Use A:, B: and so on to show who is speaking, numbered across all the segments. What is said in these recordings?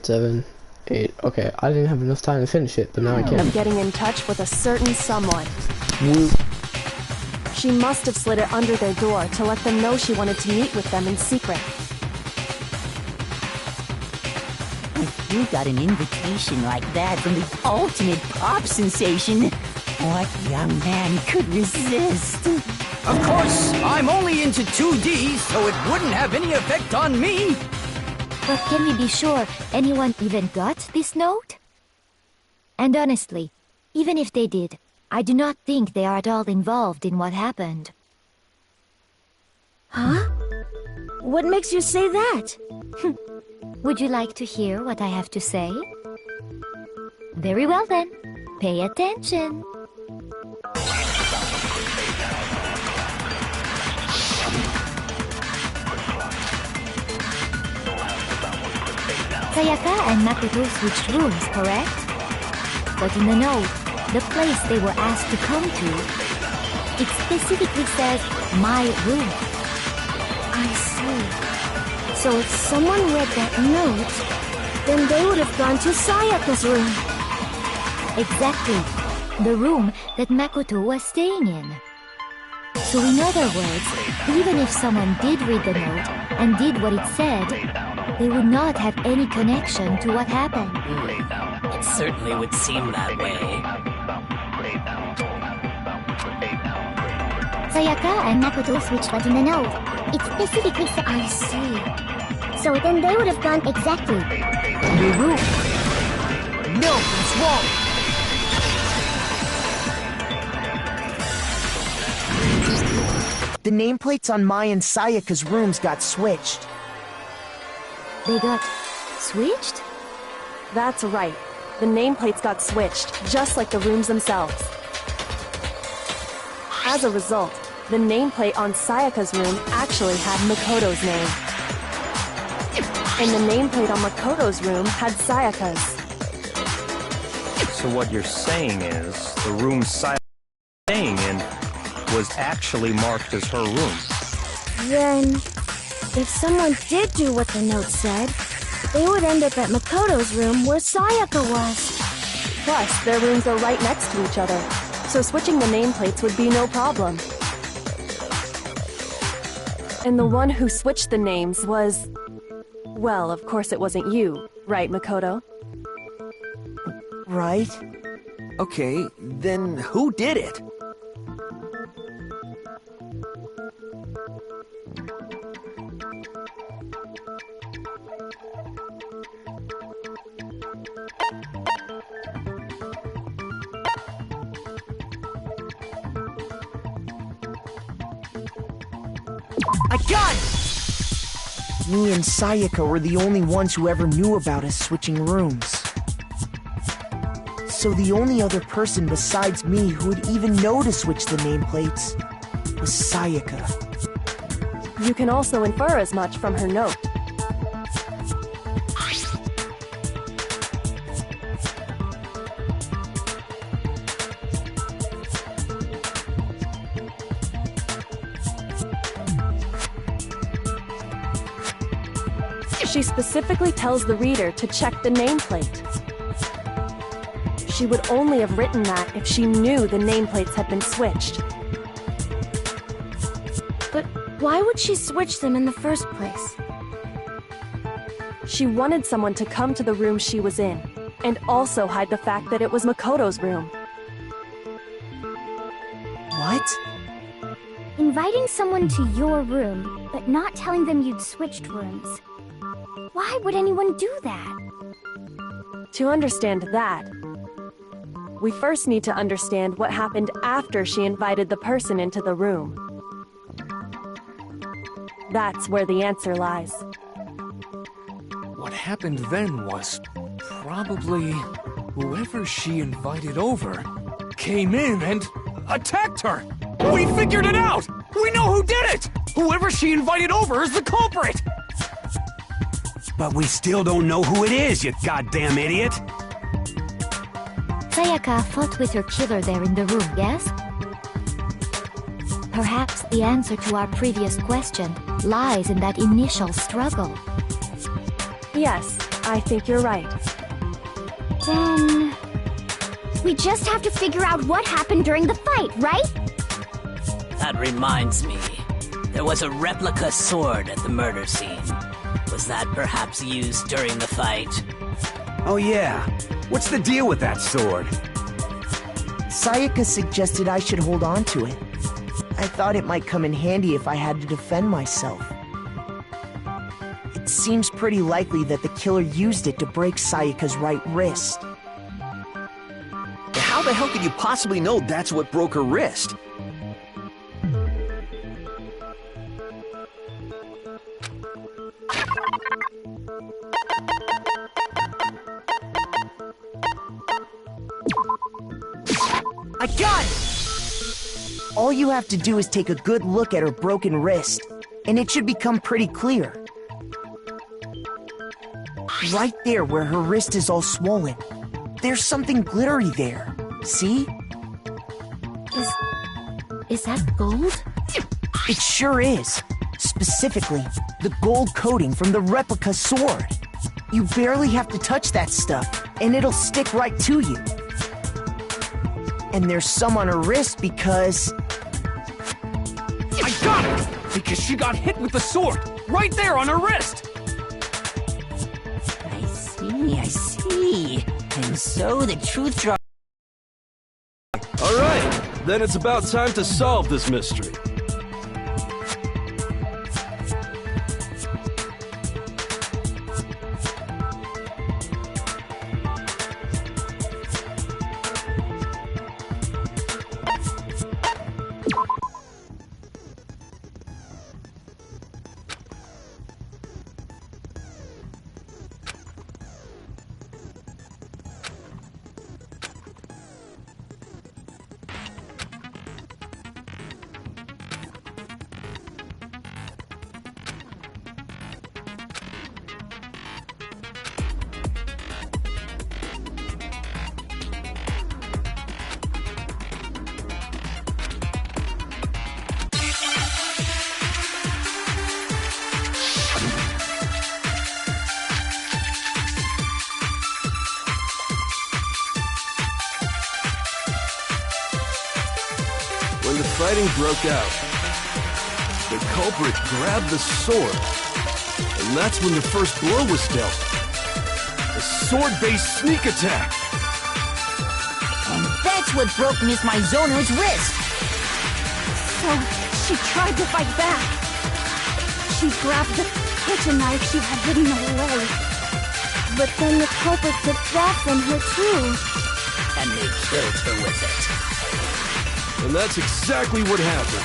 A: 7, 8. Okay, I didn't have enough time to finish it, but now I can.
B: Of getting in touch with a certain someone.
A: Woo.
B: She must have slid it under their door to let them know she wanted to meet with them in secret.
C: If you got an invitation like that from the ultimate pop sensation, what young man could resist?
D: Of course, I'm only into 2D, so it wouldn't have any effect on me.
E: But can we be sure anyone even got this note? And honestly, even if they did, I do not think they are at all involved in what happened.
F: Huh? What makes you say that?
E: Would you like to hear what I have to say? Very well then, pay attention. Sayaka and Makoto switched rooms, correct? But in the note, the place they were asked to come to, it specifically says, my room.
F: I see. So if someone read that note, then they would have gone to Sayaka's room.
E: Exactly. The room that Makoto was staying in. So in other words, even if someone did read the note and did what it said, they would not have any connection to what happened.
G: It certainly would seem that way.
H: Sayaka and Makoto switched what's in the note. It specifically said...
F: I see.
H: So then they would have gone exactly.
E: The room.
D: No, it's wrong.
I: The nameplates on Mai and Sayaka's rooms got switched.
E: They got switched?
B: That's right. The nameplates got switched, just like the rooms themselves. As a result, the nameplate on Sayaka's room actually had Makoto's name. And the nameplate on Makoto's room had Sayaka's.
J: So what you're saying is, the room Sayaka was staying in was actually marked as her room.
F: Then, if someone did do what the note said, they would end up at Makoto's room where Sayaka was.
B: Plus, their rooms are right next to each other, so switching the nameplates would be no problem. And the one who switched the names was... Well, of course it wasn't you, right, Makoto?
I: Right?
D: Okay, then who did it? I got it!
I: Me and Sayaka were the only ones who ever knew about us switching rooms. So the only other person besides me who would even know to switch the nameplates was Sayaka.
B: You can also infer as much from her note. She specifically tells the reader to check the nameplate. She would only have written that if she knew the nameplates had been switched.
F: But why would she switch them in the first place?
B: She wanted someone to come to the room she was in, and also hide the fact that it was Makoto's room.
I: What?
H: Inviting someone to your room, but not telling them you'd switched rooms. Why would anyone do that?
B: To understand that, we first need to understand what happened after she invited the person into the room. That's where the answer lies.
K: What happened then was probably whoever she invited over came in and attacked her. We figured it out! We know who did it! Whoever she invited over is the culprit!
L: But we still don't know who it is, you goddamn idiot!
E: Sayaka fought with her killer there in the room, yes? Perhaps the answer to our previous question lies in that initial struggle.
B: Yes, I think you're right.
H: Then... we just have to figure out what happened during the fight, right?
G: That reminds me. There was a replica sword at the murder scene. Was that perhaps used during the fight?
L: Oh yeah. What's the deal with that sword?
I: Sayaka suggested I should hold on to it. I thought it might come in handy if I had to defend myself. It seems pretty likely that the killer used it to break Sayaka's right wrist.
M: How the hell could you possibly know that's what broke her wrist?
I: I got it! All you have to do is take a good look at her broken wrist, and it should become pretty clear. Right there where her wrist is all swollen, there's something glittery there. See?
H: Is that gold?
I: It sure is. Specifically, the gold coating from the replica sword. You barely have to touch that stuff, and it'll stick right to you. And there's some on her wrist because...
K: I got it! Because she got hit with the sword! Right there on her wrist!
C: I see. And so the truth draws...
N: Alright, then it's about time to solve this mystery. When the fighting broke out, the culprit grabbed the sword, and that's when the first blow was dealt. A sword-based sneak attack.
C: And that's what broke Miss Mizono's wrist.
F: So, she tried to fight back. She grabbed the kitchen knife she had hidden away. But then the culprit took that from her too.
G: And they killed her with it.
N: And that's exactly what happened.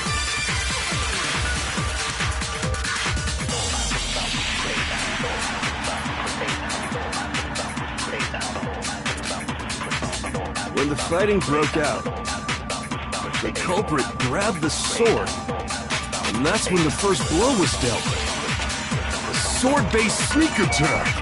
N: When the fighting broke out, the culprit grabbed the sword, and that's when the first blow was dealt. A sword-based sneak attack.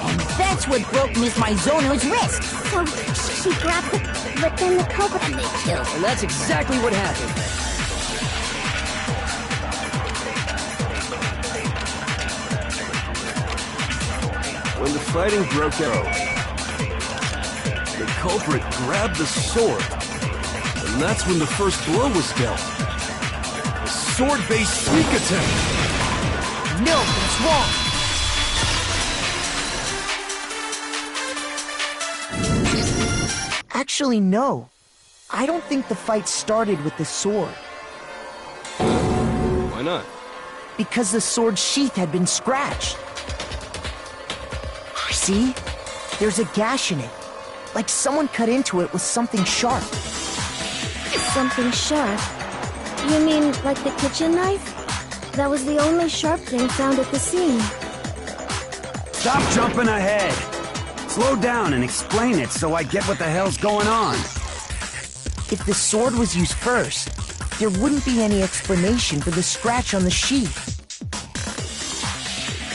C: And that's what broke Miss Mizono's wrist.
F: So, she grabbed it, but then the culprit...
G: And they killed her.
D: And that's exactly what happened.
N: When the fighting broke out, the culprit grabbed the sword, and that's when the first blow was dealt. A sword-based sneak attack.
I: No, that's wrong. Actually, no. I don't think the fight started with the sword.
N: Why not?
I: Because the sword's sheath had been scratched. See? There's a gash in it. Like someone cut into it with something sharp.
F: Something sharp? You mean like the kitchen knife? That was the only sharp thing found at the scene.
L: Stop jumping ahead! Slow down and explain it so I get what the hell's going on.
I: If the sword was used first, there wouldn't be any explanation for the scratch on the sheath.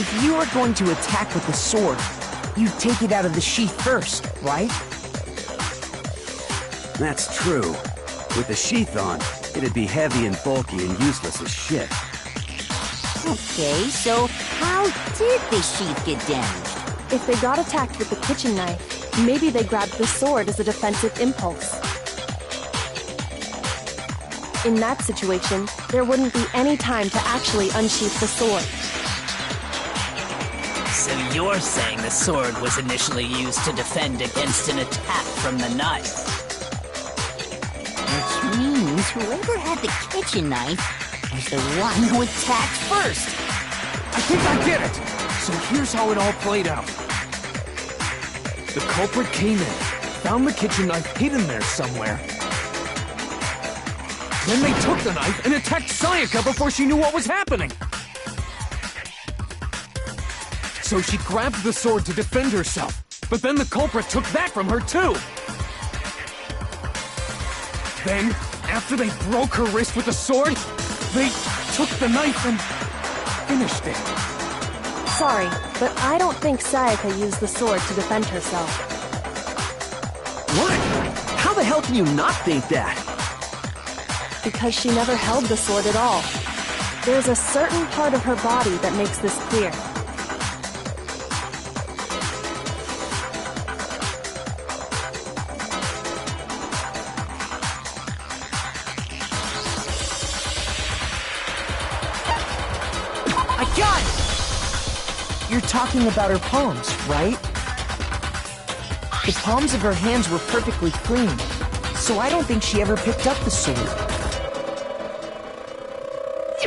I: If you were going to attack with the sword, you'd take it out of the sheath first, right?
L: That's true. With the sheath on, it'd be heavy and bulky and useless as shit.
C: Okay, so how did the sheath get damaged?
B: If they got attacked with the kitchen knife, maybe they grabbed the sword as a defensive impulse. In that situation, there wouldn't be any time to actually unsheath the sword.
G: So you're saying the sword was initially used to defend against an attack from the knife?
C: Which means whoever had the kitchen knife was the one who attacked first.
K: I think I get it! So here's how it all played out. The culprit came in, found the kitchen knife hidden there somewhere. Then they took the knife and attacked Sayaka before she knew what was happening. So she grabbed the sword to defend herself, but then the culprit took that from her too. Then, after they broke her wrist with the sword, they took the knife and finished it.
B: Sorry, but I don't think Sayaka used the sword to defend herself.
M: What? How the hell can you not think that?
B: Because she never held the sword at all. There's a certain part of her body that makes this clear.
I: I got it! You're talking about her palms, right? The palms of her hands were perfectly clean, so I don't think she ever picked up the sword.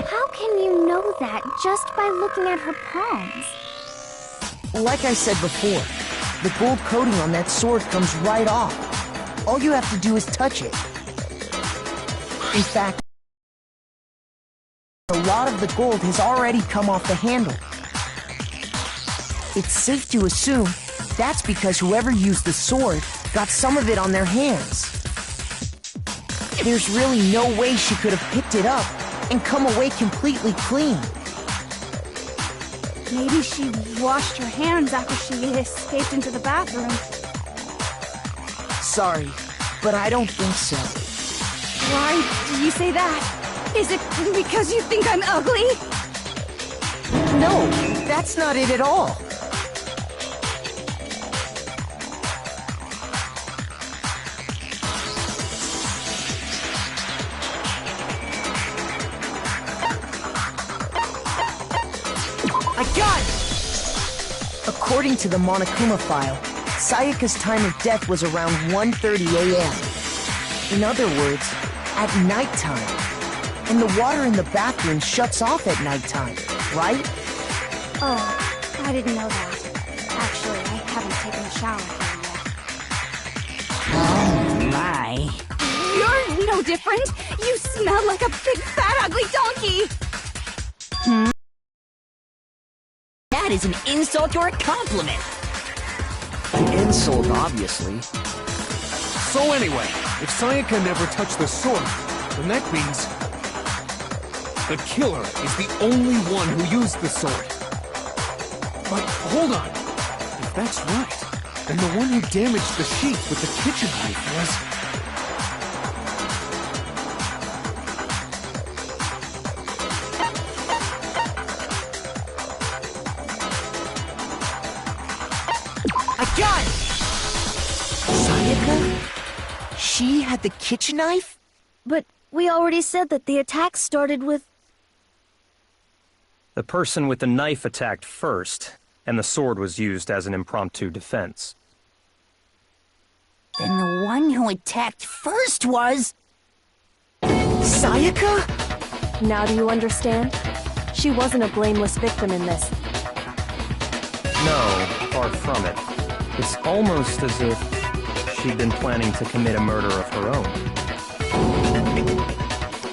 H: How can you know that just by looking at her palms?
I: Like I said before, the gold coating on that sword comes right off. All you have to do is touch it. In fact, a lot of the gold has already come off the handle. It's safe to assume that's because whoever used the sword got some of it on their hands. There's really no way she could have picked it up and come away completely clean.
F: Maybe she washed her hands after she escaped into the bathroom.
I: Sorry, but I don't think so.
F: Why do you say that? Is it because you think I'm ugly?
I: No, that's not it at all. I got it! According to the Monokuma file, Sayaka's time of death was around 1:30 a.m. In other words, at nighttime. And the water in the bathroom shuts off at nighttime, right?
F: Oh, I didn't know that. Actually, I haven't taken a shower here yet.
C: Oh my.
F: You're no different! You smell like a big fat ugly donkey!
C: That is an insult or a compliment.
M: An insult, obviously.
K: So anyway, if Sayaka never touched the sword, then that means the killer is the only one who used the sword. But hold on. If that's right, then the one who damaged the sheath with the kitchen knife was...
I: I got it! Sayaka? She had the kitchen knife?
H: But we already said that the attack started with...
J: The person with the knife attacked first, and the sword was used as an impromptu defense.
C: Then the one who attacked first was...
I: Sayaka?
B: Now do you understand? She wasn't a blameless victim in this.
J: No, far from it. It's almost as if she'd been planning to commit a murder of her own.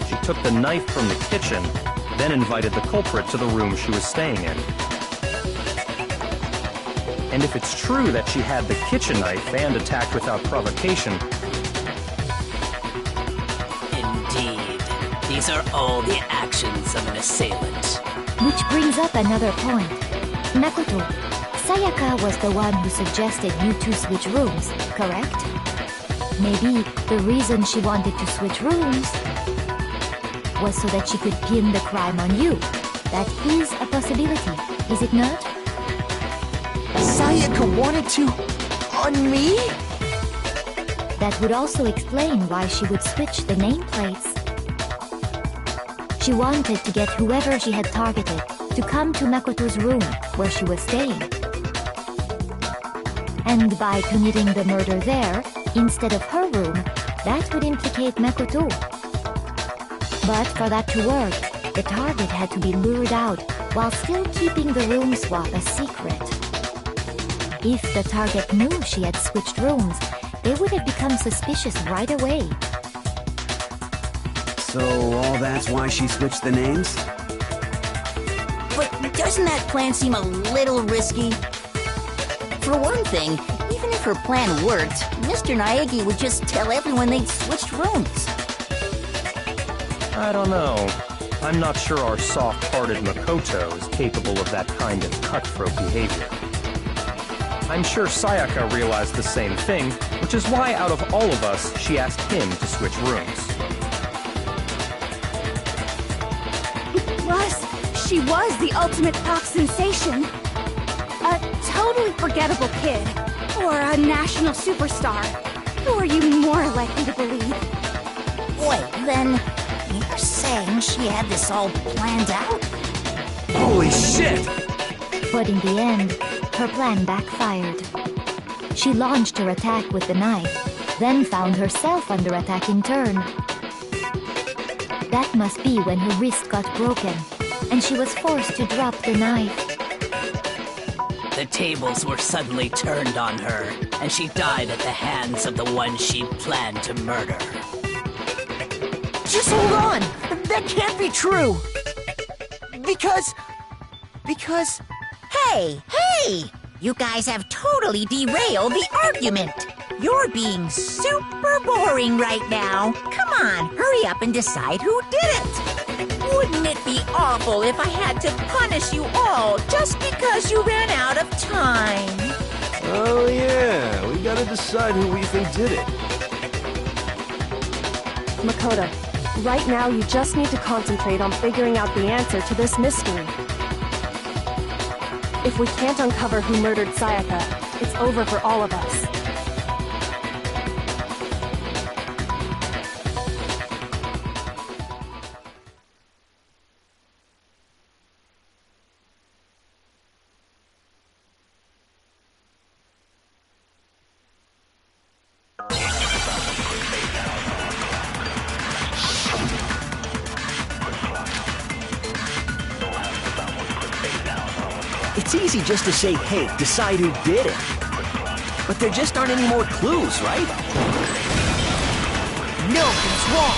J: She took the knife from the kitchen, then invited the culprit to the room she was staying in. And if it's true that she had the kitchen knife and attacked without provocation...
G: Indeed. These are all the actions of an assailant.
E: Which brings up another point. Makoto, Sayaka was the one who suggested you two switch rooms, correct? Maybe the reason she wanted to switch rooms was so that she could pin the crime on you. That is a possibility, is it not?
I: Sayaka wanted to... on me?
E: That would also explain why she would switch the nameplates. She wanted to get whoever she had targeted to come to Makoto's room where she was staying. And by committing the murder there, instead of her room, that would implicate Makoto. But for that to work, the target had to be lured out while still keeping the room swap a secret. If the target knew she had switched rooms, they would have become suspicious right away.
L: So all that's why she switched the names?
C: But doesn't that plan seem a little risky? For one thing, even if her plan worked, Mr. Naegi would just tell everyone they'd switched rooms.
J: I don't know. I'm not sure our soft-hearted Makoto is capable of that kind of cutthroat behavior. I'm sure Sayaka realized the same thing, which is why out of all of us, she asked him to switch rooms.
F: Plus, she was the ultimate pop sensation. A totally forgettable kid. Or a national superstar. Who are you more likely to believe?
C: Wait, then you're saying she had this all planned out?
L: Holy shit!
E: But in the end, her plan backfired. She launched her attack with the knife, then found herself under attack in turn. That must be when her wrist got broken, and she was forced to drop the knife.
G: The tables were suddenly turned on her, and she died at the hands of the one she planned to murder.
I: Just hold on! That can't be true! Because...
C: Hey! You guys have totally derailed the argument! You're being super boring right now. Come on, hurry up and decide who did it! Wouldn't it be awful if I had to punish you all just because you ran out of time?
N: Oh yeah, we gotta decide who we think did it.
B: Makoto, right now you just need to concentrate on figuring out the answer to this mystery. If we can't uncover who murdered Sayaka, it's over for all of us.
M: It's easy just to say, hey, decide who did it. But there just aren't any more clues, right?
I: No, it's wrong!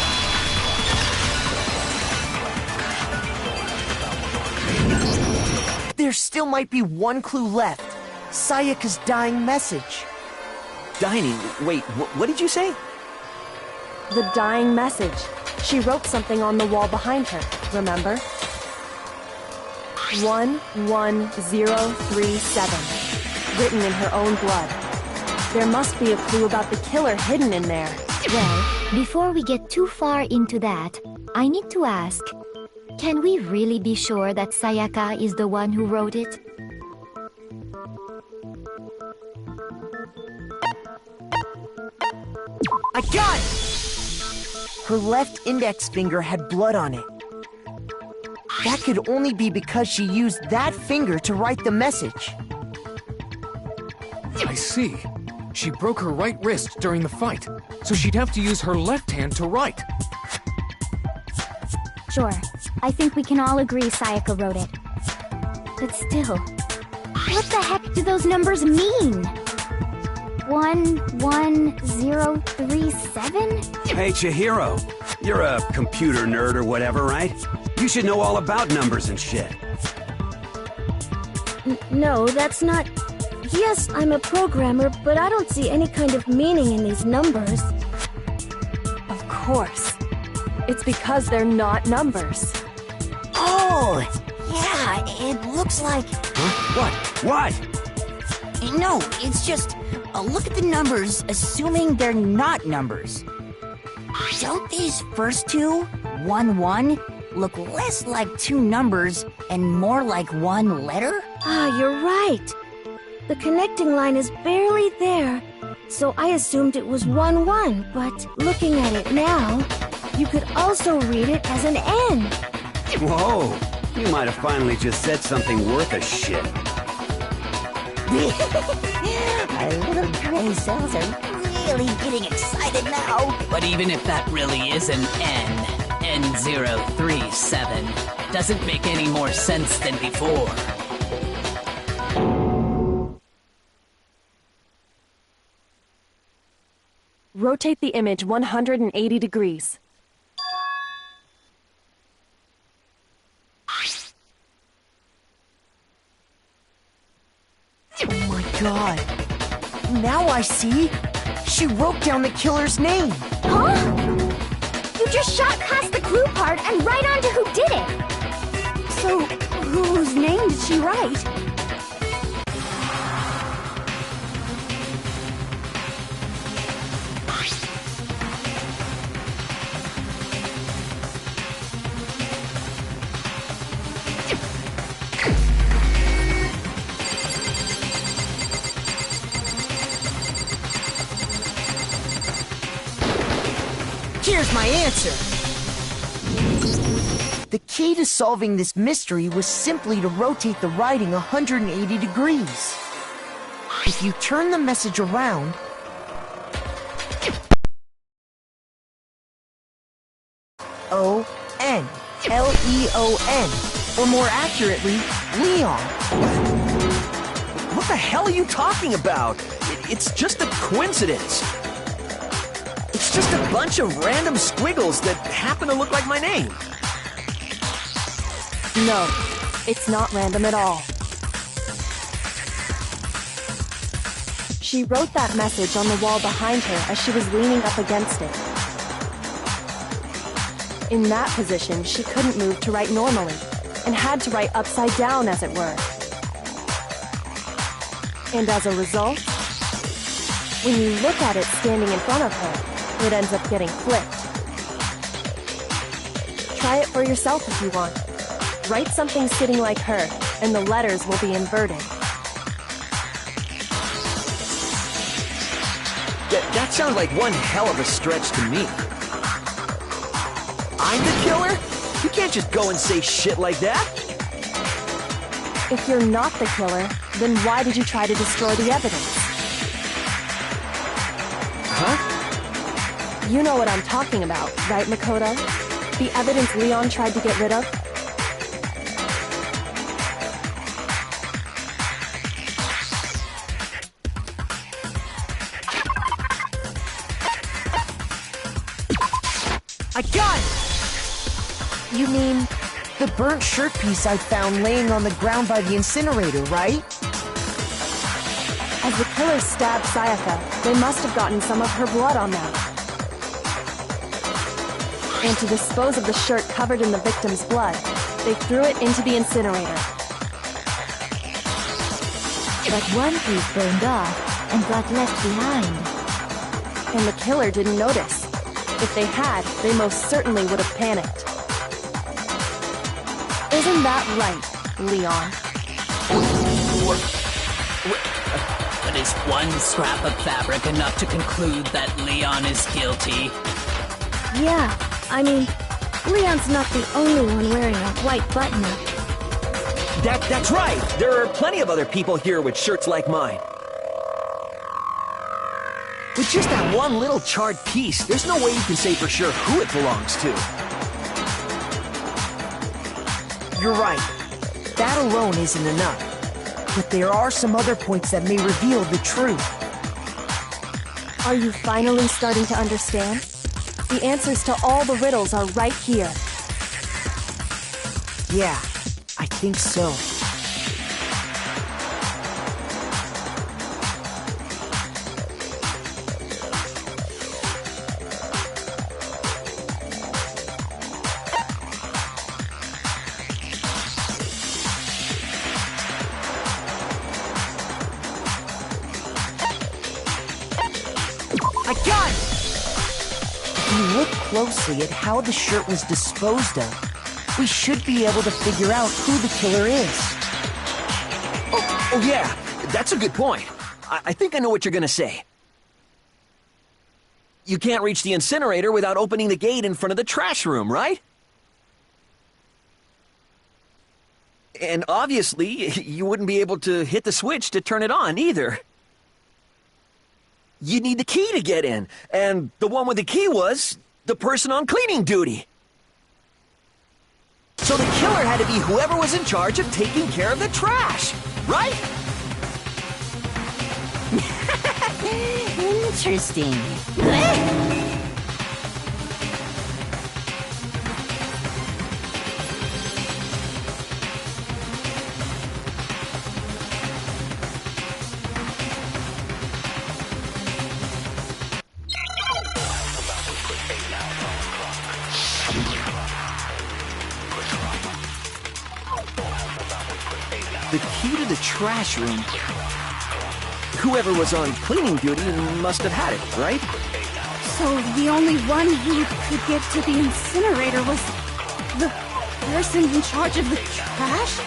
I: There still might be one clue left. Sayaka's dying message.
M: Dying? Wait, what did you say?
B: The dying message. She wrote something on the wall behind her, remember? 11037, written in her own blood. There must be a clue about the killer hidden in there.
E: Well, before we get too far into that, I need to ask, can we really be sure that Sayaka is the one who wrote it?
I: I got it! Her left index finger had blood on it. That could only be because she used that finger to write the message.
K: I see. She broke her right wrist during the fight, so she'd have to use her left hand to write.
H: Sure, I think we can all agree Sayaka wrote it. But still, what the heck do those numbers mean? 11037?
L: Hey, Chihiro. You're a computer nerd or whatever, right? You should know all about numbers and shit.
F: No, that's not... Yes, I'm a programmer, but I don't see any kind of meaning in these numbers.
B: Of course. It's because they're not numbers.
C: Oh, yeah, it looks like...
L: Huh? What?
C: No, it's just... look at the numbers, assuming they're not numbers. Don't these first two, 11, look less like two numbers and more like one letter?
F: Ah, you're right. The connecting line is barely there, so I assumed it was 1-1, but looking at it now, you could also read it as an N.
L: Whoa, you might have finally just said something worth a shit.
C: Our little gray cells are really getting excited now.
G: But even if that really is an N037, doesn't make any more sense than before.
B: Rotate the image 180 degrees.
I: Oh my god. Now I see. She wrote down the killer's name.
H: Huh? You just shot past the clue part and right on to who did it.
F: So, whose name did she write?
I: Here's my answer. The key to solving this mystery was simply to rotate the writing 180 degrees. If you turn the message around, O-N, L-E-O-N, or more accurately, Leon.
M: What the hell are you talking about? It's just a coincidence. It's just a bunch of random squiggles that happen to look like my name.
B: No, it's not random at all. She wrote that message on the wall behind her as she was leaning up against it. In that position, she couldn't move to write normally, and had to write upside down, as it were. And as a result, when you look at it standing in front of her, it ends up getting flipped. Try it for yourself if you want. Write something sitting like her, and the letters will be inverted.
M: That sounds like one hell of a stretch to me. I'm the killer? You can't just go and say shit like that.
B: If you're not the killer, then why did you try to destroy the evidence?
M: Huh?
B: You know what I'm talking about, right, Makoto? The evidence Leon tried to get rid of?
I: I got it! You mean the burnt shirt piece I found laying on the ground by the incinerator, right?
B: As the killer stabbed Sayaka, they must have gotten some of her blood on them. And to dispose of the shirt covered in the victim's blood, they threw it into the incinerator.
E: But one piece burned off and got left behind.
B: And the killer didn't notice. If they had, they most certainly would have panicked. Isn't that right, Leon?
G: But is one scrap of fabric enough to conclude that Leon is guilty?
F: Yeah, I mean, Leon's not the only one wearing a white button-up.
M: That's right! There are plenty of other people here with shirts like mine. With just that one little charred piece, there's no way you can say for sure who it belongs to.
I: You're right. That alone isn't enough. But there are some other points that may reveal the truth.
B: Are you finally starting to understand? The answers to all the riddles are right here.
I: Yeah, I think so. I got it! If you look closely at how the shirt was disposed of, we should be able to figure out who the killer is.
M: Oh yeah, that's a good point. I think I know what you're gonna say. You can't reach the incinerator without opening the gate in front of the trash room, right? And obviously, you wouldn't be able to hit the switch to turn it on either. You need the key to get in, and the one with the key was the person on cleaning duty. So the killer had to be whoever was in charge of taking care of the trash, right?
C: Interesting.
M: The key to the trash room. Whoever was on cleaning duty must have had it, right?
F: So the only one who could get to the incinerator was the person in charge of the trash?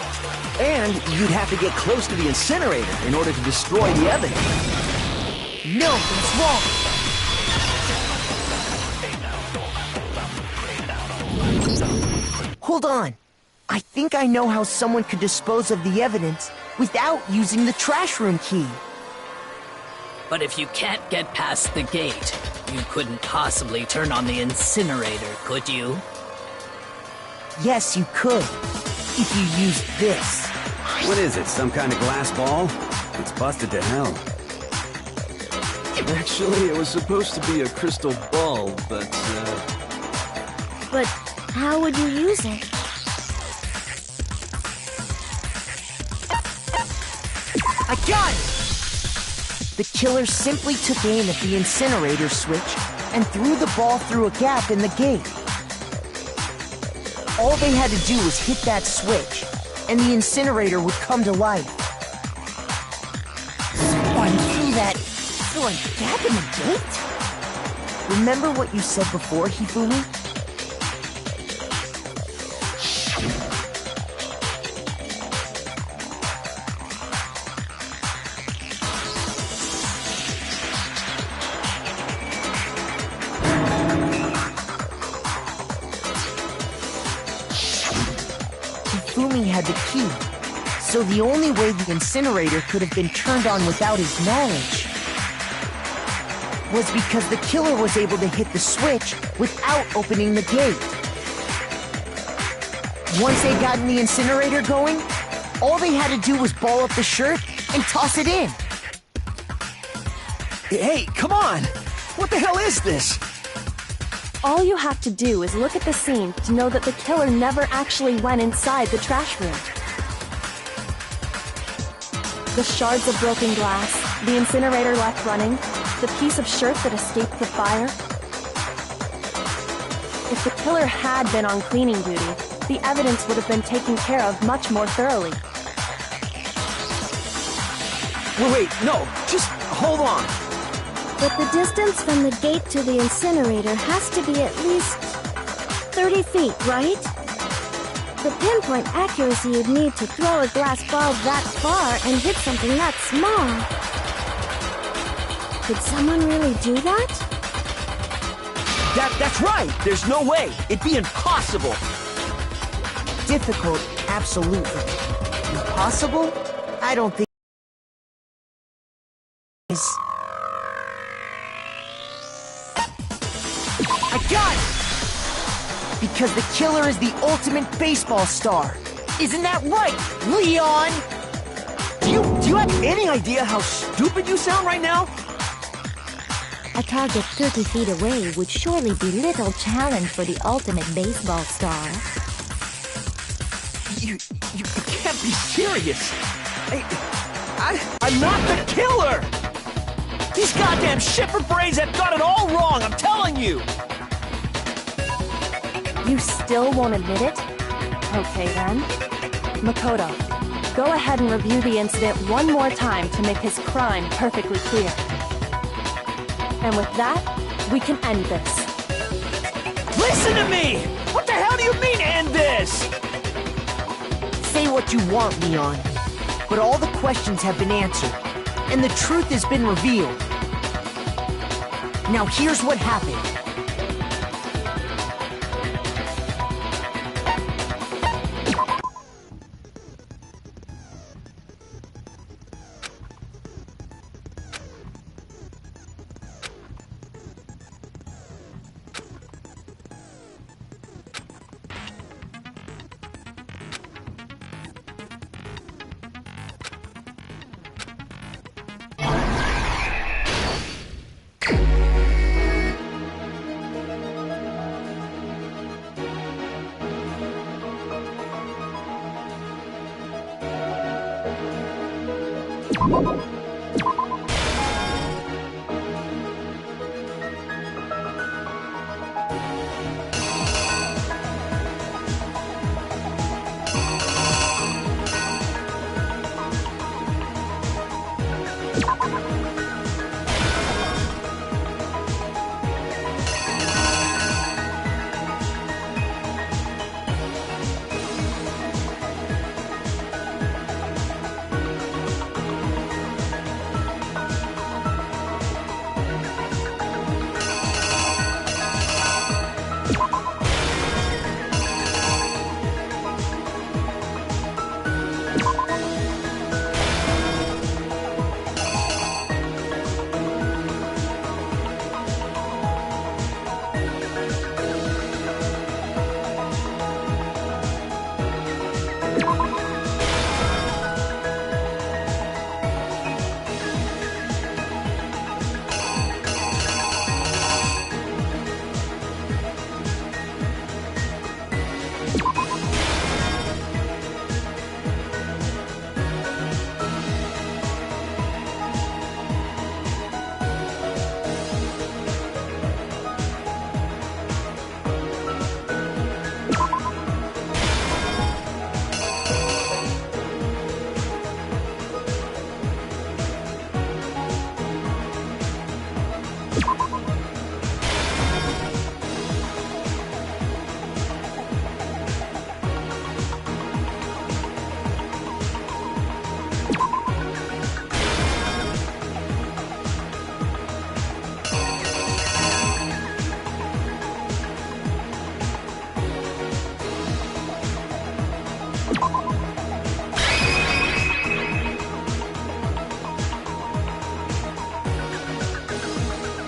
M: And you'd have to get close to the incinerator in order to destroy the evidence.
I: No, that's wrong. Hold on. I think I know how someone could dispose of the evidence without using the trash room key.
G: But if you can't get past the gate, you couldn't possibly turn on the incinerator, could you?
I: Yes, you could. If you used this.
L: What is it, some kind of glass ball? It's busted to hell.
N: Actually, it was supposed to be a crystal ball, but,
H: But how would you use it?
I: I got it! The killer simply took aim at the incinerator switch and threw the ball through a gap in the gate. All they had to do was hit that switch, and the incinerator would come to life.
C: Someone threw a gap in the gate?
I: Remember what you said before, Hifumi? Hifumi had the key, so the only way the incinerator could have been turned on without his knowledge was because the killer was able to hit the switch without opening the gate. Once they got the incinerator going, all they had to do was ball up the shirt and toss it in.
M: Hey, come on! What the hell is this?
B: All you have to do is look at the scene to know that the killer never actually went inside the trash room. The shards of broken glass, the incinerator left running, the piece of shirt that escaped the fire. If the killer had been on cleaning duty, the evidence would have been taken care of much more thoroughly.
M: Wait, no, just hold on.
H: But the distance from the gate to the incinerator has to be at least 30 feet, right? The pinpoint accuracy you'd need to throw a glass ball that far and hit something that small. Could someone really do that?
M: That's right! There's no way! It'd be impossible!
I: Difficult, absolutely. Impossible? I don't think it is. I got it! Because the killer is the ultimate baseball star. Isn't that right, Leon?
M: Do you have any idea how stupid you sound right now?
E: A target 30 feet away would surely be little challenge for the ultimate baseball star.
M: You can't be serious. I'm not the killer! These goddamn shipper brains have got it all wrong, I'm telling you!
B: You still won't admit it? Okay then. Makoto, go ahead and review the incident one more time to make his crime perfectly clear. And with that, we can end this.
M: Listen to me! What the hell do you mean, end this?
I: Say what you want, Leon, but all the questions have been answered, and the truth has been revealed. Now here's what happened.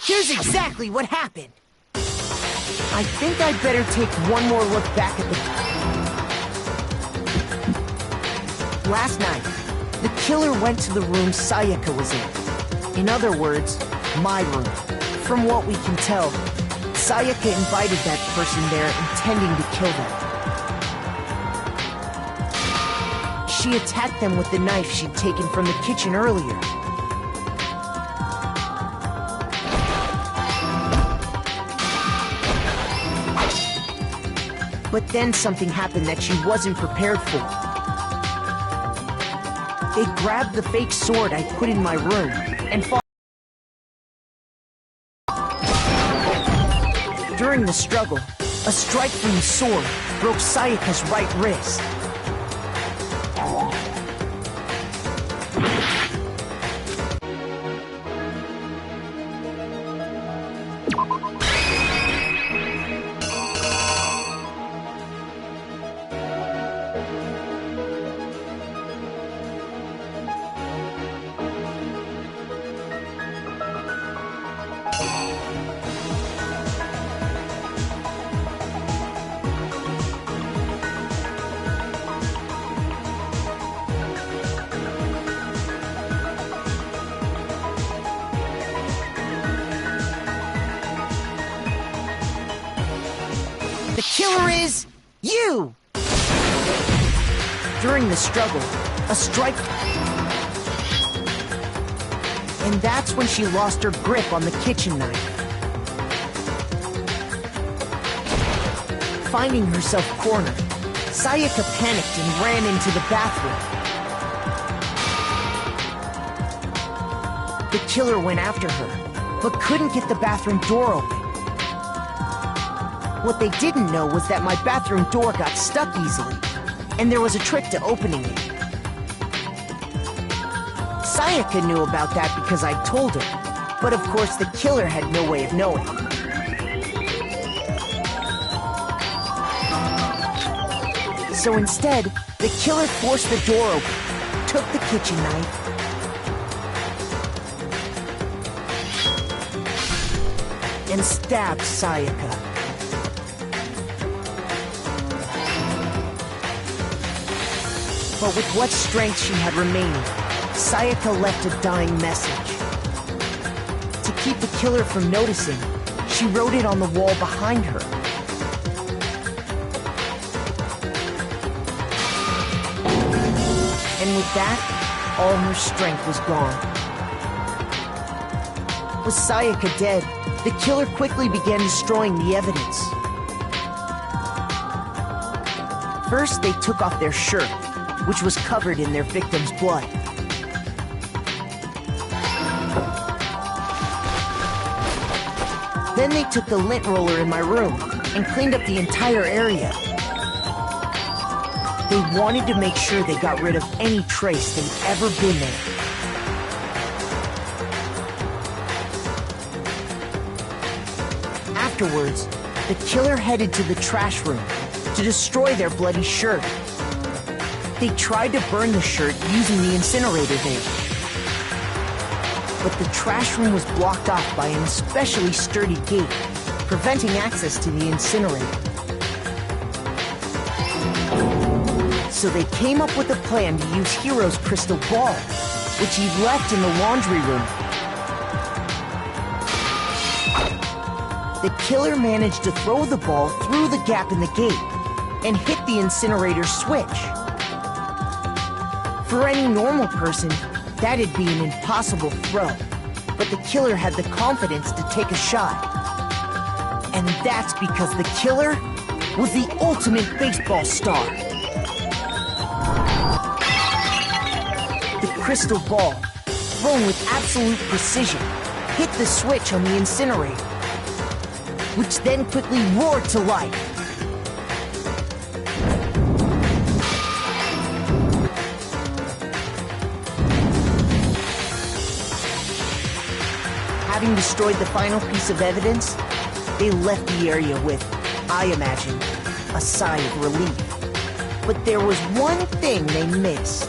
I: Here's exactly what happened. I think I'd better take one more look back at the... Last night, the killer went to the room Sayaka was in. In other words, my room. From what we can tell, Sayaka invited that person there intending to kill them. She attacked them with the knife she'd taken from the kitchen earlier. But then something happened that she wasn't prepared for. They grabbed the fake sword I put in my room and fought. During the struggle, a strike from the sword broke Sayaka's right wrist. The killer is you! During the struggle, a strike... And that's when she lost her grip on the kitchen knife. Finding herself cornered, Sayaka panicked and ran into the bathroom. The killer went after her, but couldn't get the bathroom door open. What they didn't know was that my bathroom door got stuck easily, and there was a trick to opening it. Sayaka knew about that because I told her, but of course the killer had no way of knowing. So instead, the killer forced the door open, took the kitchen knife, and stabbed Sayaka. But with what strength she had remaining, Sayaka left a dying message. To keep the killer from noticing, she wrote it on the wall behind her. And with that, all her strength was gone. With Sayaka dead, the killer quickly began destroying the evidence. First, they took off their shirt, which was covered in their victim's blood. Then they took the lint roller in my room and cleaned up the entire area. They wanted to make sure they got rid of any trace they'd ever been there. Afterwards, the killer headed to the trash room to destroy their bloody shirt. They tried to burn the shirt using the incinerator there. But the trash room was blocked off by an especially sturdy gate, preventing access to the incinerator. So they came up with a plan to use Hiro's crystal ball, which he'd left in the laundry room. The killer managed to throw the ball through the gap in the gate and hit the incinerator switch. For any normal person, that'd be an impossible throw, but the killer had the confidence to take a shot. And that's because the killer was the ultimate baseball star. The crystal ball, thrown with absolute precision, hit the switch on the incinerator, which then quickly roared to life. Having destroyed the final piece of evidence, they left the area with, I imagine, a sigh of relief. But there was one thing they missed.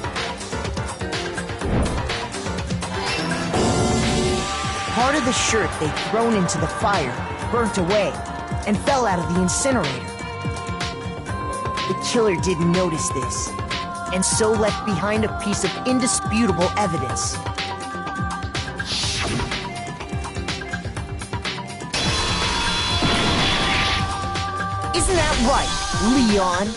I: Part of the shirt they'd thrown into the fire burnt away and fell out of the incinerator. The killer didn't notice this, and so left behind a piece of indisputable evidence. Isn't that right, Leon?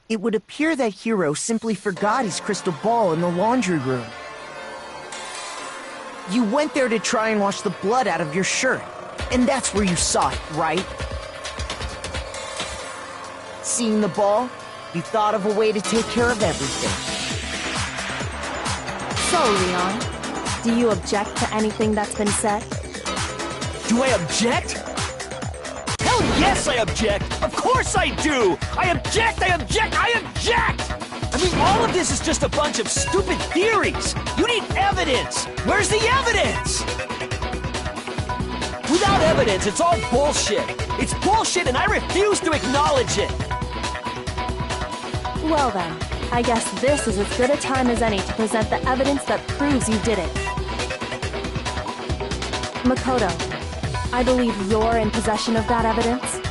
I: It would appear that Hiro simply forgot his crystal ball in the laundry room. You went there to try and wash the blood out of your shirt, and that's where you saw it, right? Seeing the ball, you thought of a way to take care of everything.
B: So, Leon, do you object to anything that's been said?
M: Do I object? Hell yes, I object! Of course I do! I object! I object! I object! I mean, all of this is just a bunch of stupid theories! You need evidence! Where's the evidence? Without evidence, it's all bullshit! It's bullshit and I refuse to acknowledge it!
B: Well then, I guess this is as good a time as any to present the evidence that proves you did it. Makoto, I believe you're in possession of that evidence.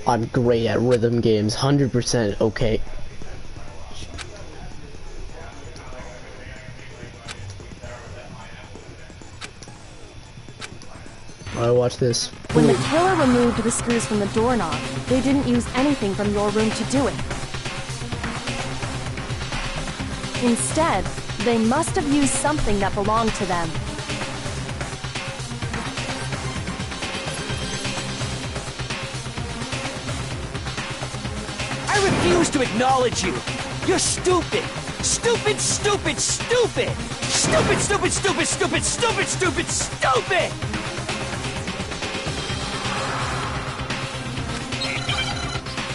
A: I'm great at rhythm games, 100% okay. Alright, watch this.
B: When the killer removed the screws from the doorknob, they didn't use anything from your room to do it. Instead, they must have used something that belonged to them.
M: I refuse to acknowledge you. You're stupid. Stupid, stupid, stupid. Stupid, stupid, stupid, stupid, stupid, stupid, stupid.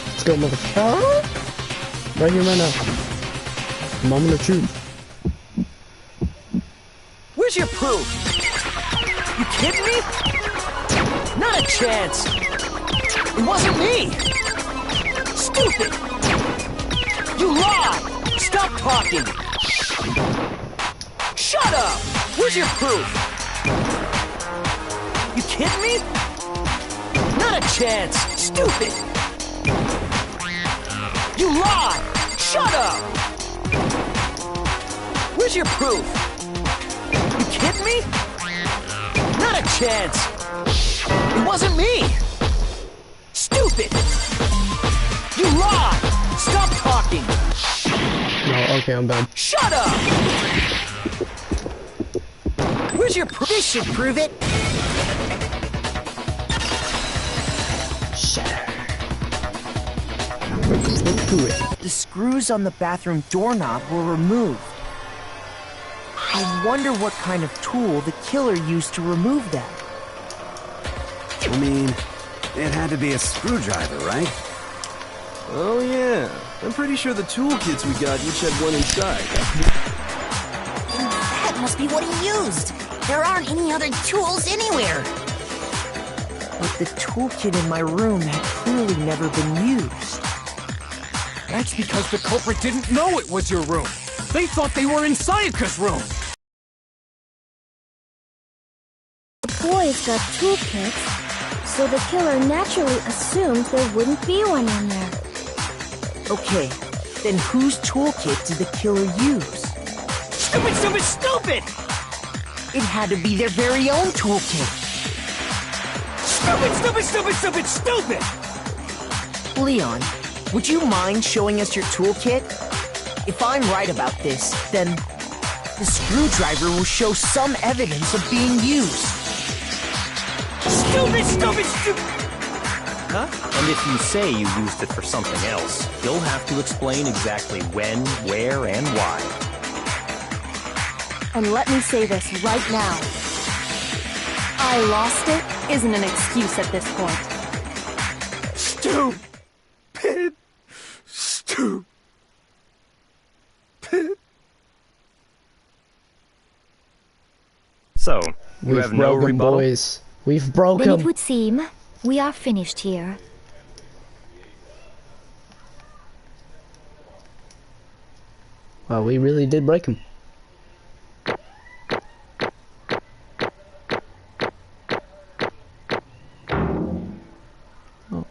A: Let's go, motherfucker. Right here, right now. Moment of truth.
M: Where's your proof? You kidding me? Not a chance. It wasn't me. Stupid. You lied. Stop talking. Shut up. Where's your proof? You kidding me? Not a chance. Stupid. You lied. Shut up. Where's your proof? You kidding me? Not a chance. It wasn't me. Stupid. You lied. Stop talking.
A: No, okay, I'm done.
M: Shut up. Where's your proof? This should prove it.
I: The screws on the bathroom doorknob were removed. I wonder what kind of tool the killer used to remove them.
L: I mean, it had to be a screwdriver, right?
N: Oh yeah, I'm pretty sure the toolkits we got each had one inside.
C: That must be what he used. There aren't any other tools anywhere.
I: But the toolkit in my room had clearly never been used.
K: That's because the culprit didn't know it was your room. They thought they were in Sayaka's room.
H: The boys got toolkits, so the killer naturally assumed there wouldn't be one in there.
I: Okay, then whose toolkit did the killer use?
M: Stupid, stupid, stupid!
I: It had to be their very own toolkit.
M: Stupid, stupid, stupid, stupid, stupid!
I: Leon, would you mind showing us your toolkit? If I'm right about this, then the screwdriver will show some evidence of being used.
M: Stupid, stupid, stupid!
J: Huh? And if you say you used it for something else, you'll have to explain exactly when, where, and why.
B: And let me say this right now. I lost it isn't an excuse at this point.
K: Stupid. Stupid.
J: So, you
A: We've
J: have no
A: broken,
J: rebuttal?
A: boys. We've broken.
E: Then it would seem we are finished here.
A: Well, we really did break him. Oh.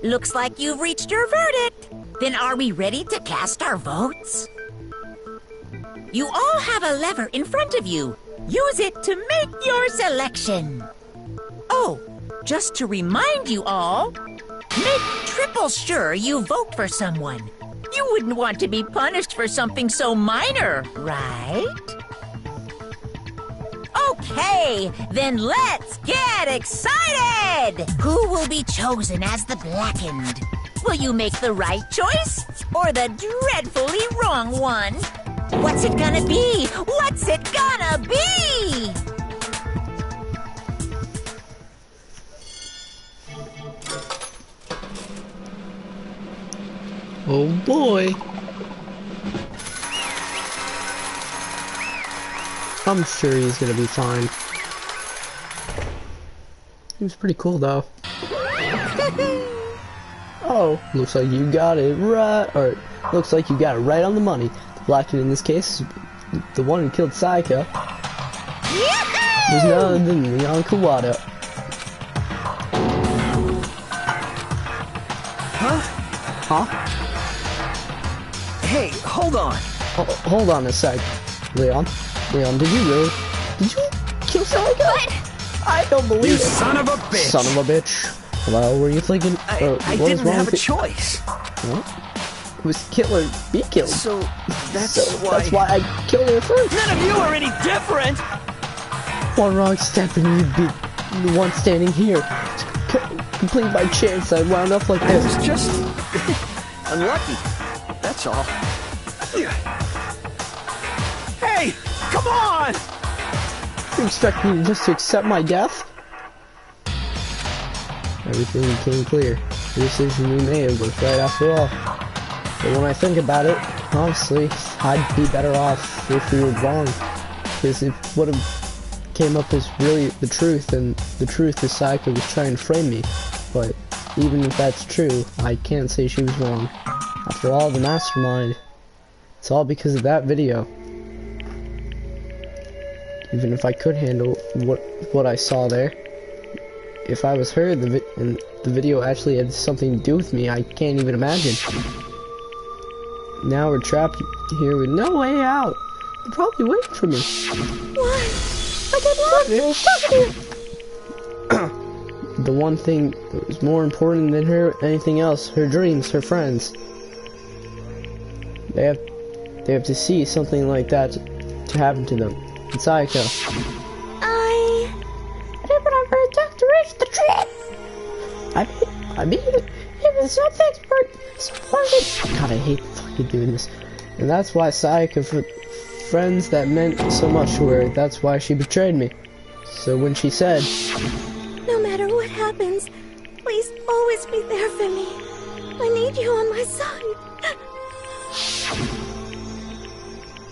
C: Looks like you've reached your verdict. Then are we ready to cast our votes? You all have a lever in front of you. Use it to make your selection. Oh, just to remind you all, make triple sure you vote for someone. You wouldn't want to be punished for something so minor, right? Okay, then let's get excited! Who will be chosen as the blackened? Will you make the right choice or the dreadfully wrong one? What's it gonna be? What's it gonna be?
A: Oh boy. I'm sure he's gonna be fine. He was pretty cool though. Oh, looks like you got it right, or looks like you got it right on the money. The blackened in this case the one who killed Sayaka was none other than Leon Kawada. Huh?
M: Hey, hold on.
A: Hold on a sec, Leon. Leon, did you kill Sayaka?
F: What?
A: I don't believe
L: You
A: it.
L: son of a bitch!
A: Son of a bitch. Well, were you thinking?
M: I
A: what was
M: didn't
A: wrong
M: have
A: with
M: a
A: it?
M: choice.
A: What? It was kill or be killed.
M: So that's
A: That's why I killed her first.
M: None of you are any different.
A: One wrong step and you'd be the one standing here. Complete by chance, I wound up like
M: I
A: this.
M: was just unlucky. That's all. Hey, come on!
A: You expect me just to accept my death? Everything became clear. The decision we made was right after all. But when I think about it, honestly, I'd be better off if we were wrong. Because it would have came up as really the truth, and the truth is Sayaka was trying to frame me. But even if that's true, I can't say she was wrong. After all, the mastermind, it's all because of that video. Even if I could handle what I saw there, if I was her, and the video actually had something to do with me, I can't even imagine. Now we're trapped here with no way out. They're probably waiting for me.
F: Why? I get lost.
A: The one thing that was more important than anything else, her dreams, her friends. They have to see something like that to happen to them. And Sayaka.
F: I did what I'm very tough to reach the tree.
A: I mean, it was so expert. God, I hate fucking doing this. And that's why Sayaka, for friends that meant so much to her, that's why she betrayed me. So when she said,
F: No matter what happens, please always be there for me. I need you on my side.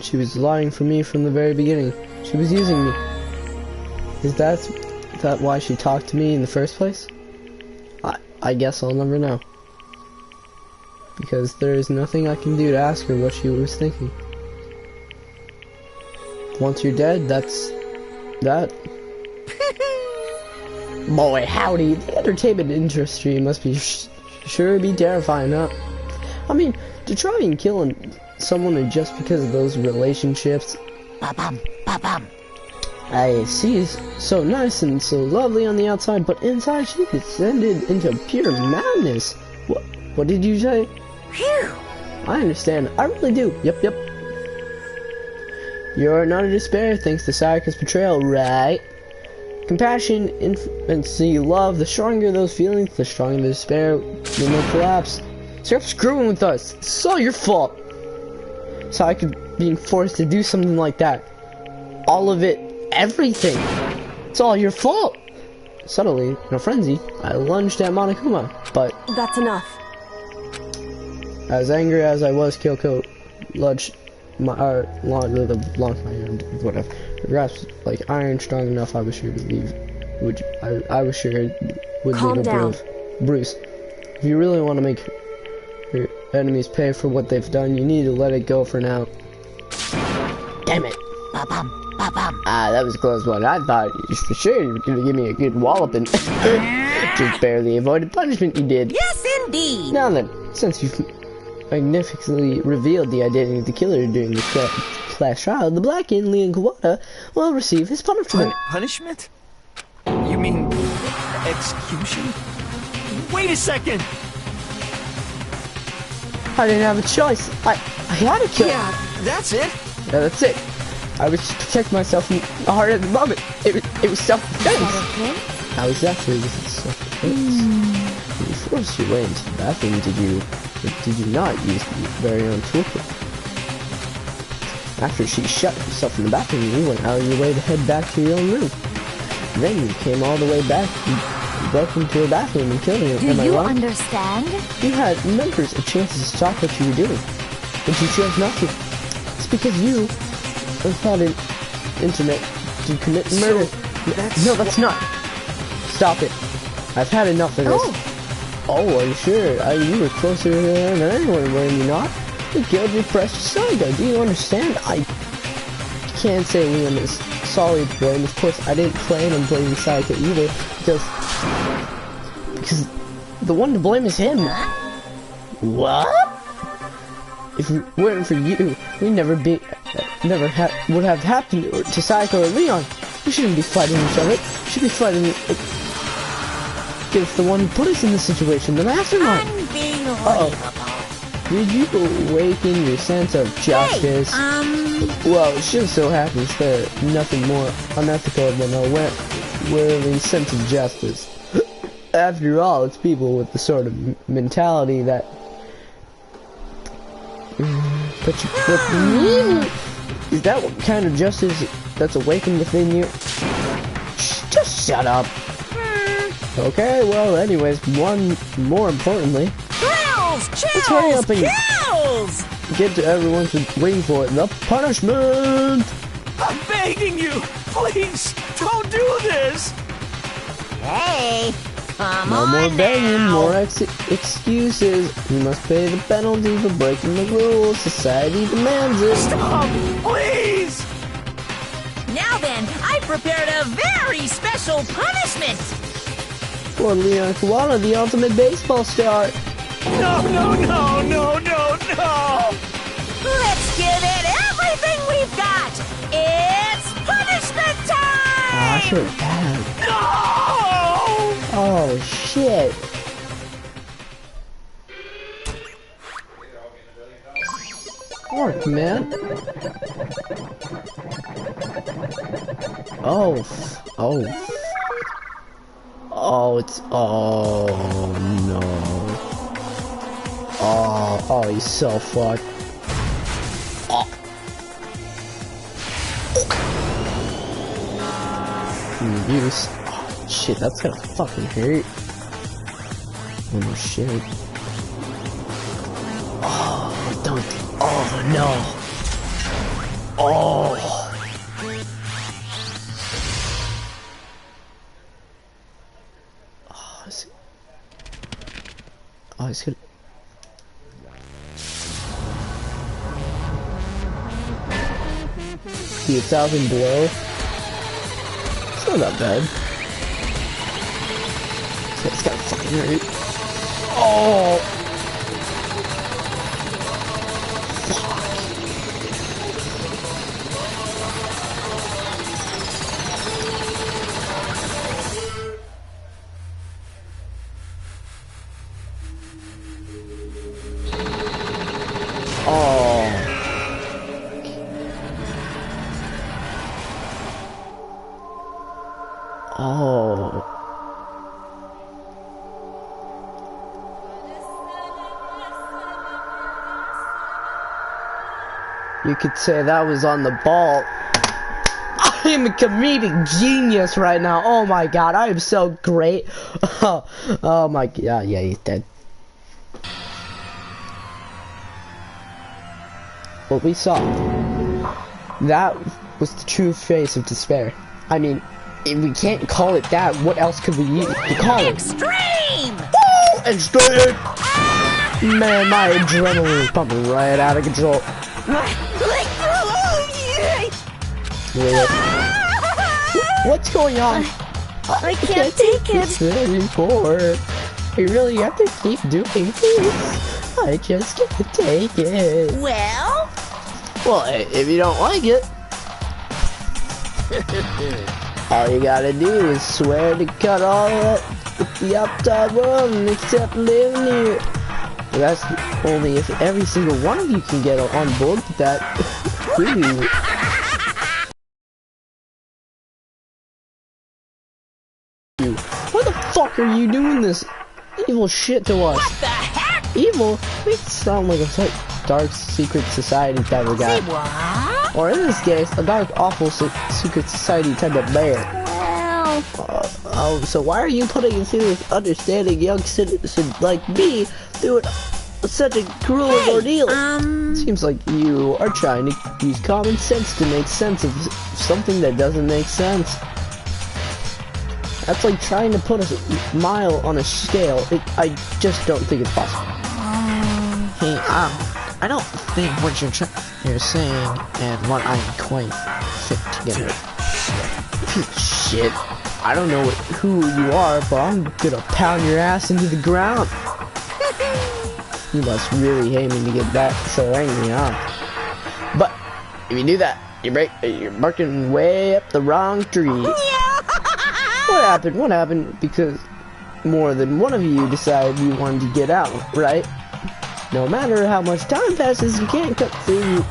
A: she was lying for me from the very beginning. She was using me. Is that why she talked to me in the first place? I guess I'll never know. Because there is nothing I can do to ask her what she was thinking. Once you're dead, that's that. Boy, howdy, the entertainment industry must be sure be terrifying, huh? I mean, to try and kill someone just because of those relationships.
C: Ba-bum, ba-bum.
A: I see is so nice and so lovely on the outside, but inside she descended into pure madness. What did you say?
C: Phew.
A: I understand. I really do. Yep. You're not in despair thanks to Sayaka's betrayal, right? Compassion, infancy, love, the stronger those feelings, the stronger the despair when they collapse. Stop screwing with us. It's all your fault. Sayaka being forced to do something like that. All of it. Everything! It's all your fault! Suddenly, in a frenzy, I lunged at Monokuma, but...
B: That's enough.
A: As angry as I was, Kyoko launched my launched my hand, whatever. Her grasp like iron strong enough, I was sure to leave. I was sure it would
B: Calm
A: leave a bruise. If you really want to make your enemies pay for what they've done, you need to let it go for now. Damn it!
C: Ba-bum. Ba-bum.
A: Ah, that was a close one. I thought for sure you were gonna give me a good walloping. Just barely avoided punishment, you did.
C: Yes, indeed.
A: Now then, since you've magnificently revealed the identity of the killer during the class trial, the Blackened Leon Kawada will receive his punishment.
M: Punishment? You mean execution? Wait a second!
A: I didn't have a choice. I had to kill him.
M: Yeah, that's it.
A: Yeah, that's it. I was to protect myself from the heart at the moment. It was self-defense. How exactly was it self-defense? When you forced your way into the bathroom, did you not use the very own toolkit? After she shut herself in the bathroom, you went out of your way to head back to your own room. Then you came all the way back and broke into her bathroom and killed her.
E: Do you understand?
A: You had numbers of chances to stop what you were doing, but you chose not to. It's because you thought an internet to commit murder. No, that's not. Stop it. I've had enough of this. Oh, I'm sure. You were closer to her than anyone, were you not? You killed your precious Sayaka. Do you understand? can't say Leon is solely to blame. Of course, I didn't plan on blaming Sayaka either, because the one to blame is him. What? If it weren't for you, we would have happened to Sayaka or Leon. We shouldn't be fighting each other. We should be fighting against the one who put us in this situation, the mastermind. Uh-oh. Did you awaken your sense of justice? Well, it just so happens that nothing more unethical than a whirling sense of justice. After all, it's people with the sort of mentality that... But is that what kind of justice that's awakened within you? Just shut up. Okay, well, anyways, more importantly... Let's hurry up and get to everyone's waiting for it. The punishment!
M: I'm begging you! Please, don't do this!
C: Hey, come
A: no
C: on
A: more begging,
C: now.
A: more excuses. You must pay the penalty for breaking the rules. Society demands it.
M: Stop, please!
C: Now then, I prepared a very special punishment!
A: For Leon Koala, the ultimate baseball star.
M: No, no, no, no, no, no!
C: Let's give it everything we've got! It's punishment time!
A: Oh, I feel bad.
M: No!
A: Oh, shit. Work, man. Oh, it's, oh, no. Oh, he's so fucked. Oh. Use. Oh, shit, that's gonna fucking hurt. Oh, no shit. Oh, don't. Oh, no. Oh. Oh, he's gonna... See, 1,000 below. It's not that bad. It's gotta fucking hurt. Oh! You could say that was on the ball. I am a comedic genius right now. Oh my god, I am so great. Oh my god, yeah, he's dead. What we saw, that was the true face of despair. I mean, if we can't call it that, what else could we use to call it?
C: Extreme!
A: Woo! Extreme! Man, my adrenaline is pumping right out of control. What's going on?
H: I can't take it.
A: It's very poor. I really have to keep doing this. I just can't take it.
C: Well,
A: if you don't like it, all you gotta do is swear to cut all that with the outside world and accept living here. But that's only if every single one of you can get on board with that. Ooh. Why the fuck are you doing this evil shit to us?
C: what the heck?
A: Evil? We sound like a dark secret society type of guy.
C: Say what?
A: Or in this case, a dark, awful secret society type of bear.
H: Well...
A: So why are you putting it through this understanding young citizen like me through such a cruel ordeal? Seems like you are trying to use common sense to make sense of something that doesn't make sense. That's like trying to put a mile on a scale. I just don't think it's possible. Hey, I don't think what you're trying... you're saying and what I'm quite fit together. Piece of shit. I don't know who you are, but I'm gonna pound your ass into the ground. You must really hate me to get that so angry, huh? But if you do that, you're barking way up the wrong tree. What happened? What happened? Because more than one of you decided you wanted to get out, right? No matter how much time passes, you can't cut through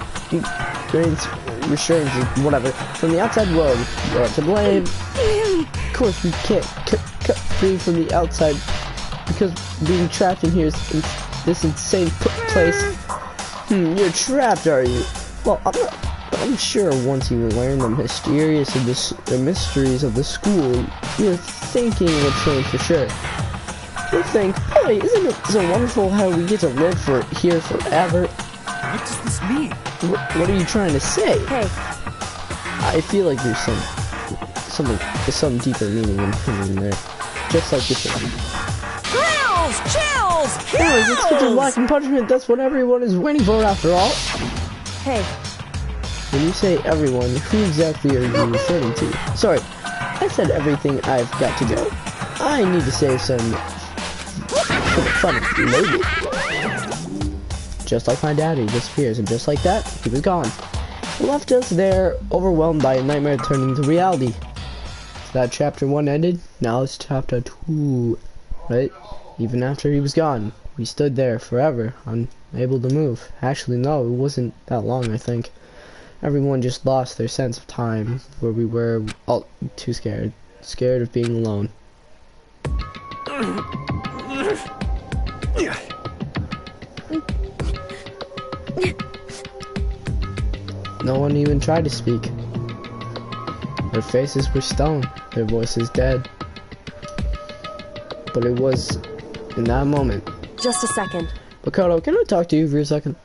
A: restraints, whatever, from the outside world. You're to blame. Of course, we can't cut free from the outside because being trapped in here is this insane place. You're trapped, are you? Well, I'm not. But I'm sure once you learn the mysteries of the school, your thinking will change for sure. You'll think, boy, isn't it so wonderful how we get to live here forever?
K: What does this mean?
A: What are you trying to say?
B: Hey.
A: I feel like there's some deeper meaning in there. Just like this one.
C: Grills! Chills!
A: Anyways, let's get to Black and Punishment. That's what everyone is waiting for after all.
B: Hey.
A: When you say everyone, who exactly are you referring to? Sorry, I said everything I've got to go. I need to save some for the fun of maybe. Just like my dad, he disappears, and just like that, he was gone. He left us there, overwhelmed by a nightmare turning into reality. So that chapter 1 ended, now it's chapter 2, right? Even after he was gone, we stood there forever, unable to move. Actually, no, it wasn't that long, I think. Everyone just lost their sense of time, where we were all too scared of being alone. No one even tried to speak. Their faces were stone, their voices dead. But it was in that moment.
B: Just a second.
A: Makoto, can I talk to you for a second?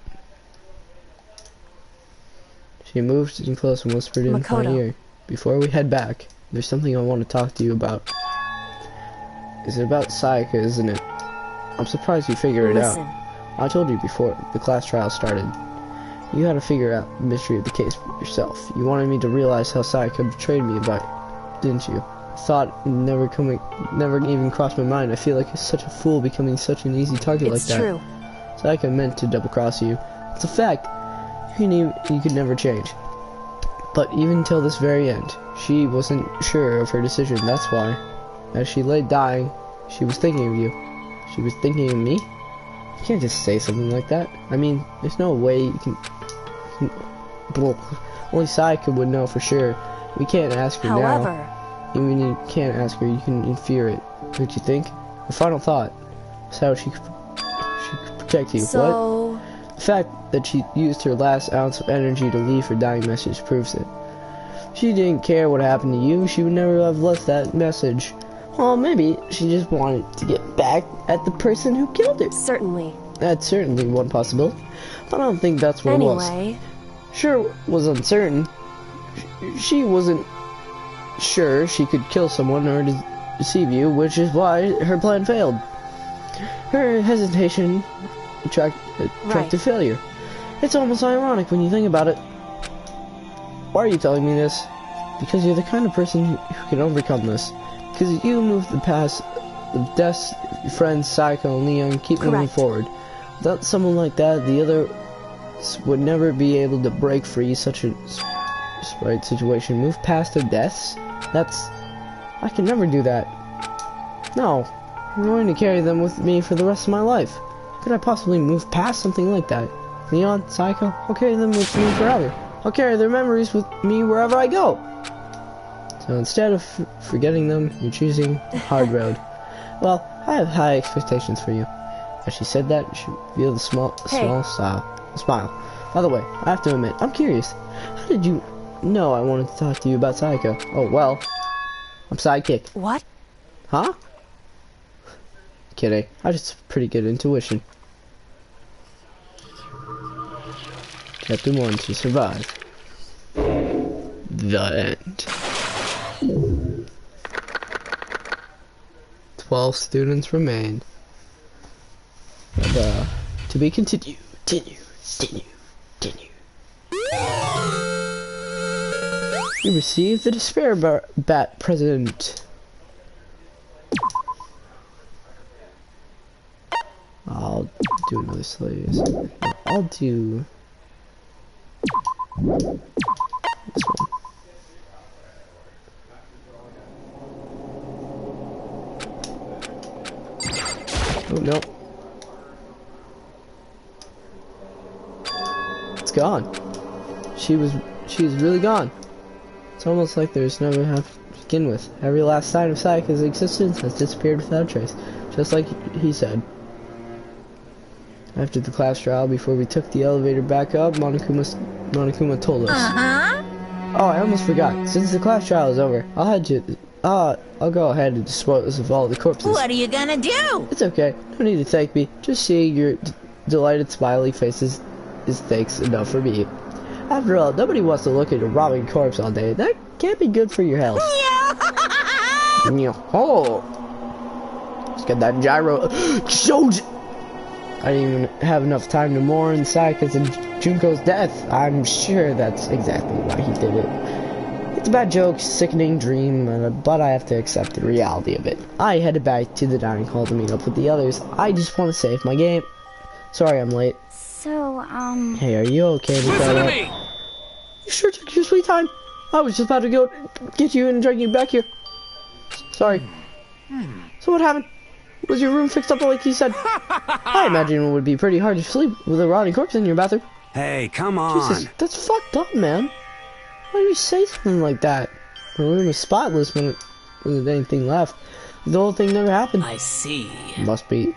A: She moved in close and whispered in my ear. Before we head back, there's something I want to talk to you about. It's about Sayaka, isn't it? I'm surprised you figured it out. I told you before the class trial started. You had to figure out the mystery of the case yourself. You wanted me to realize how Sayaka betrayed me about it, didn't you? Thought never even crossed my mind. I feel like such a fool becoming such an easy target like that. It's true. Sayaka meant to double cross you. It's a fact. You could never change. But even until this very end, she wasn't sure of her decision. That's why, as she lay dying, she was thinking of you. She was thinking of me? You can't just say something like that. I mean, there's no way you can... Only Sayaka would know for sure. We can't ask her now. Even you can't ask her, you can infer it. Don't you think? Her final thought was how she could protect you.
B: So...
A: What? The fact that she used her last ounce of energy to leave her dying message proves it. She didn't care what happened to you. She would never have left that message. Well, maybe she just wanted to get back at the person who killed her.
B: Certainly.
A: That's certainly one possibility. But I don't think that's what it was. Sure, it was uncertain. She wasn't sure she could kill someone or deceive you, which is why her plan failed. Her hesitation attracted failure. It's almost ironic when you think about it. Why are you telling me this? Because you're the kind of person who can overcome this. Because you moved past the deaths of your friends Sayaka and Leon, keep moving forward. Without someone like that, the others would never be able to break free such a situation. Move past their deaths? I can never do that. No. I'm going to carry them with me for the rest of my life. How could I possibly move past something like that? Leon, Sayaka, I'll carry them with me forever. I'll carry their memories with me wherever I go. So instead of forgetting them, you're choosing the hard road. Well, I have high expectations for you. As she said that, she revealed a small smile. By the way, I have to admit, I'm curious. How did you know I wanted to talk to you about Sayaka? Oh, well, I'm sidekick.
B: What?
A: Huh? Kidding. I just have pretty good intuition. Chapter 1, to survive. The end. 12 students remain. But, to be continued. Continue. You received the despair bat present. I'll do another slaves. I'll do this one. Oh no. It's gone. She's really gone. It's almost like there's never have to begin with. Every last sign of Sayaka's existence has disappeared without trace. Just like he said. After the class trial, before we took the elevator back up, Monokuma told us. Oh, I almost forgot. Since the class trial is over, I'll go ahead and dispose of all the corpses.
C: What are you gonna do?
A: It's okay. No need to thank me. Just seeing your delighted smiley faces is thanks enough for me. After all, nobody wants to look at a rotting corpse all day. That can't be good for your health. Oh, let's get that gyro. Jojo! I didn't even have enough time to mourn Sayaka's and Junko's death. I'm sure that's exactly why he did it. It's a bad joke, sickening dream, but I have to accept the reality of it. I headed back to the dining hall to meet up with the others. I just want to save my game. Sorry I'm late.
F: So,
A: Hey, are you okay with that?
K: Listen to me!
A: You sure took your sweet time. I was just about to go get you and drag you back here. Sorry. So what happened? Was your room fixed up like you said? I imagine it would be pretty hard to sleep with a rotting corpse in your bathroom.
L: Hey, come on.
A: Jesus, that's fucked up, man. Why do you say something like that? The room was spotless when it wasn't anything left. The whole thing never happened.
G: I see.
A: It must be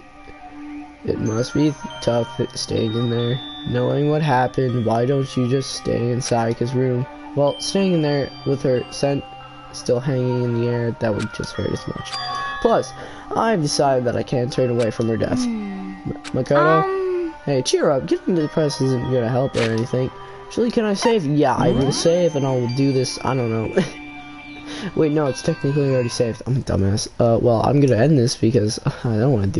A: tough staying in there. Knowing what happened, why don't you just stay in Sayaka's room? Well, staying in there with her scent still hanging in the air, that would just hurt as much. Plus, I've decided that I can't turn away from her death. Makoto? Hey, cheer up. Getting depressed isn't gonna help or anything. Actually, can I save? Yeah, I will save and I'll do this. I don't know. Wait, no, it's technically already saved. I'm a dumbass. Well, I'm gonna end this because I don't want to do